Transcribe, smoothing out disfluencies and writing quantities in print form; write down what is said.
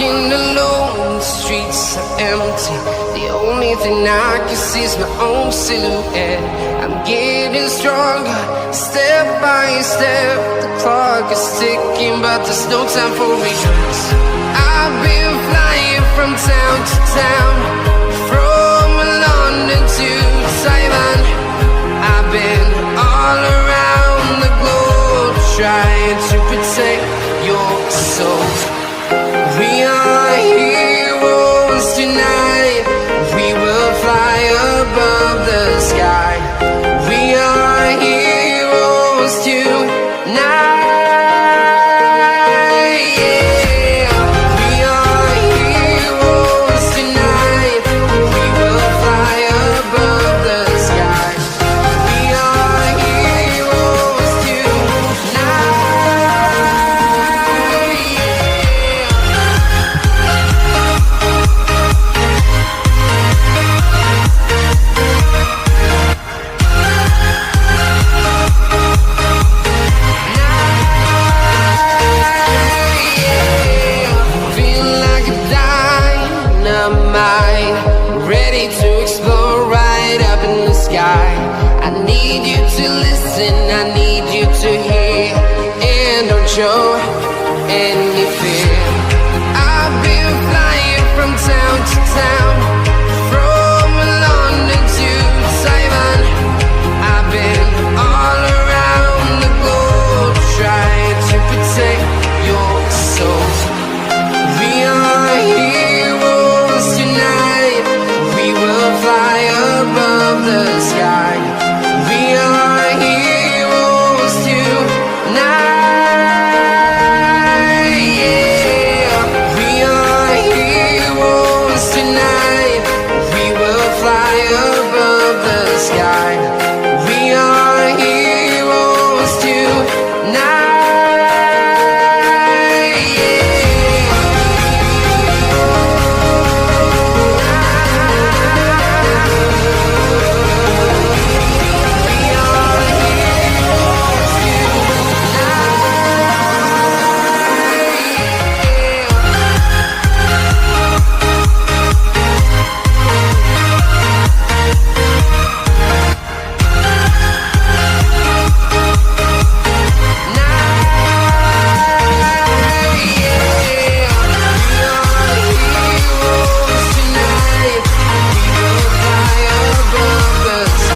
walking alone, the streets are empty. The only thing I can see is my own silhouette. I'm getting stronger, step by step. The clock is ticking, but there's no time for regrets. I've been flying from town to town, from London to Taiwan. I've been all around the globe, trying to protect your soul. We are heroes tonight. We will fly above the sky. We are heroes tonight. Ready to explore right up in the sky. I need you to listen, I need you to hear, and don't show